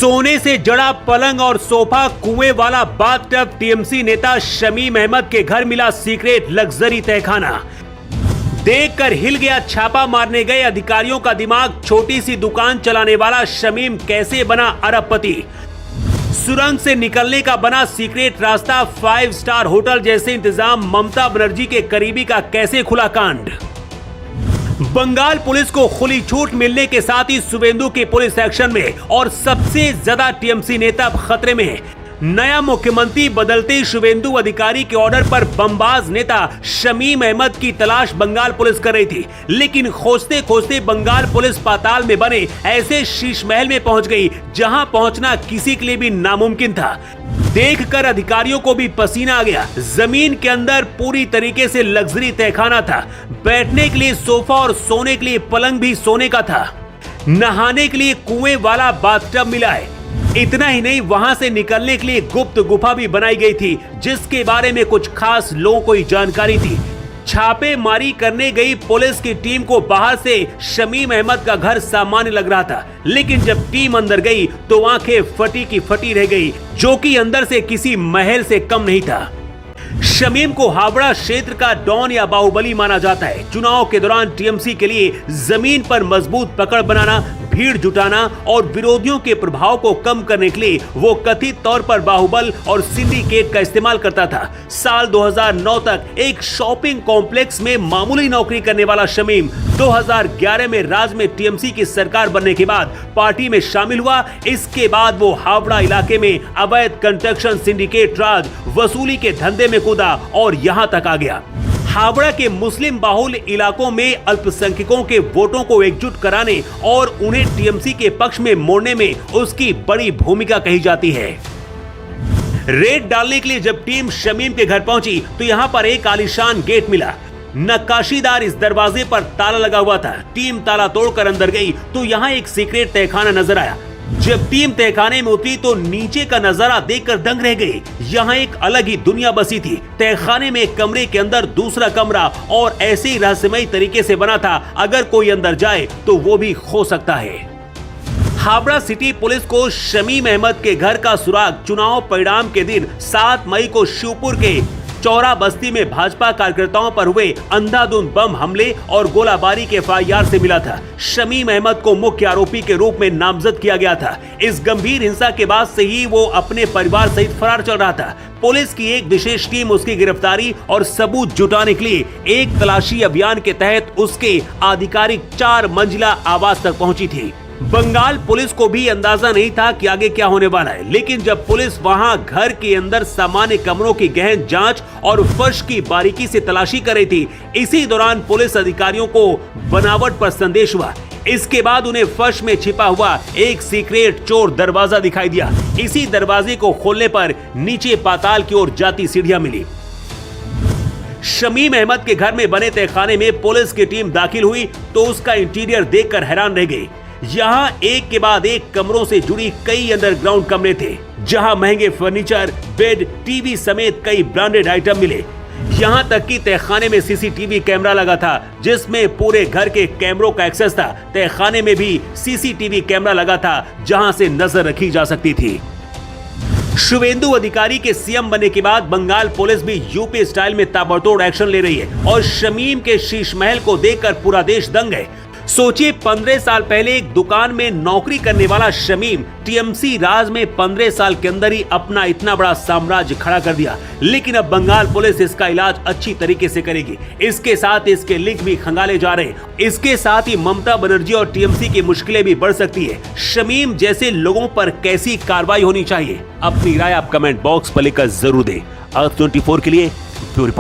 सोने से जड़ा पलंग और सोफा, कुएं वाला बाथटब, टीएमसी नेता शमीम अहमद के घर मिला सीक्रेट लग्जरी तहखाना। देखकर हिल गया छापा मारने गए अधिकारियों का दिमाग। छोटी सी दुकान चलाने वाला शमीम कैसे बना अरबपति? सुरंग से निकलने का बना सीक्रेट रास्ता। 5 स्टार होटल जैसे इंतजाम। ममता बनर्जी के करीबी का कैसे खुला कांड? बंगाल पुलिस को खुली छूट मिलने के साथ ही शुवेंदु के पुलिस एक्शन में और सबसे ज्यादा टीएमसी नेता खतरे में। नया मुख्यमंत्री बदलते शुवेंदु अधिकारी के ऑर्डर पर बमबाज नेता शमीम अहमद की तलाश बंगाल पुलिस कर रही थी, लेकिन खोजते खोजते बंगाल पुलिस पाताल में बने ऐसे शीश महल में पहुंच गई जहां पहुंचना किसी के लिए भी नामुमकिन था। देखकर अधिकारियों को भी पसीना आ गया। जमीन के अंदर पूरी तरीके से लग्जरी तहखाना था। बैठने के लिए सोफा और सोने के लिए पलंग भी सोने का था। नहाने के लिए कुएं वाला बाथटब मिला है। इतना ही नहीं, वहां से निकलने के लिए गुप्त गुफा भी बनाई गई थी, जिसके बारे में कुछ खास लोगों को ही जानकारी थी। छापेमारी करने गई पुलिस की टीम को बाहर से शमीम अहमद का घर सामान्य लग रहा था, लेकिन जब टीम अंदर गई तो आंखें फटी की फटी रह गई, जो कि अंदर से किसी महल से कम नहीं था। शमीम को हावड़ा क्षेत्र का डॉन या बाहुबली माना जाता है। चुनाव के दौरान टीएमसी के लिए जमीन पर मजबूत पकड़ बनाना, भीड़ जुटाना और विरोधियों के प्रभाव को कम करने के लिए वो कथित तौर पर बाहुबल और सिंडिकेट का इस्तेमाल करता था। साल 2009 तक एक शॉपिंग कॉम्प्लेक्स में मामूली नौकरी करने वाला शमीम 2011 में राज्य में टीएमसी की सरकार बनने के बाद पार्टी में शामिल हुआ। इसके बाद वो हावड़ा इलाके में अवैध कंस्ट्रक्शन सिंडिकेट राज वसूली के धंधे में कूदा और यहां तक आ गया। हावड़ा के मुस्लिम बाहुल इलाकों में अल्पसंख्यकों के वोटों को एकजुट कराने और उन्हें टीएमसी के पक्ष में मोड़ने में उसकी बड़ी भूमिका कही जाती है। रेड डालने के लिए जब टीम शमीम के घर पहुंची तो यहां पर एक आलीशान गेट मिला। नक्काशीदार इस दरवाजे पर ताला लगा हुआ था। टीम ताला तोड़कर अंदर गई तो यहाँ एक सीक्रेट तहखाना नजर आया। जब टीम तहखाने में उतरी तो नीचे का नजारा देखकर दंग रह गई। यहाँ एक अलग ही दुनिया बसी थी। तहखाने में एक कमरे के अंदर दूसरा कमरा और ऐसे ही रहस्यमयी तरीके से बना था, अगर कोई अंदर जाए तो वो भी खो सकता है। हावड़ा सिटी पुलिस को शमीम अहमद के घर का सुराग चुनाव परिणाम के दिन 7 मई को शिवपुर के चौरा बस्ती में भाजपा कार्यकर्ताओं पर हुए अंधाधुंध बम हमले और गोलाबारी के एफआईआर से मिला था। शमीम अहमद को मुख्य आरोपी के रूप में नामजद किया गया था। इस गंभीर हिंसा के बाद से ही वो अपने परिवार सहित फरार चल रहा था। पुलिस की एक विशेष टीम उसकी गिरफ्तारी और सबूत जुटाने के लिए एक तलाशी अभियान के तहत उसके आधिकारिक 4 मंजिला आवास तक पहुंची थी। बंगाल पुलिस को भी अंदाजा नहीं था कि आगे क्या होने वाला है, लेकिन जब पुलिस वहां घर के अंदर सामान्य कमरों की गहन जांच और फर्श की बारीकी से तलाशी कर रही थी, इसी दौरान पुलिस अधिकारियों को बनावट पर संदेश हुआ। इसके बाद उन्हें फर्श में छिपा हुआ एक सीक्रेट चोर दरवाजा दिखाई दिया। इसी दरवाजे को खोलने पर नीचे पाताल की ओर जाती सीढ़ियां मिली। शमीम अहमद के घर में बने तहखाने में पुलिस की टीम दाखिल हुई तो उसका इंटीरियर देखकर हैरान रह गई। यहाँ एक के बाद एक कमरों से जुड़ी कई अंडरग्राउंड कमरे थे, जहां महंगे फर्नीचर, बेड, टीवी समेत कई ब्रांडेड आइटम मिले। यहाँ तक कि तहखाने में सीसीटीवी कैमरा लगा था, जिसमें पूरे घर के कैमरों का एक्सेस था। तहखाने में भी सीसीटीवी कैमरा लगा था, जहां से नजर रखी जा सकती थी। शुवेंदु अधिकारी के सीएम बनने के बाद बंगाल पुलिस भी यूपी स्टाइल में ताबड़तोड़ एक्शन ले रही है और शमीम के शीश महल को देखकर पूरा देश दंग है। सोचिए, 15 साल पहले एक दुकान में नौकरी करने वाला शमीम टीएमसी राज में 15 साल के अंदर ही अपना इतना बड़ा साम्राज्य खड़ा कर दिया। लेकिन अब बंगाल पुलिस इसका इलाज अच्छी तरीके से करेगी। इसके साथ इसके लिंक भी खंगाले जा रहे हैं। इसके साथ ही ममता बनर्जी और टीएमसी की मुश्किलें भी बढ़ सकती है। शमीम जैसे लोगों पर कैसी कार्रवाई होनी चाहिए? अपनी राय आप कमेंट बॉक्स पर लिखकर जरूर दें। अर्थ 24 के लिए ब्यूरो रिपोर्ट।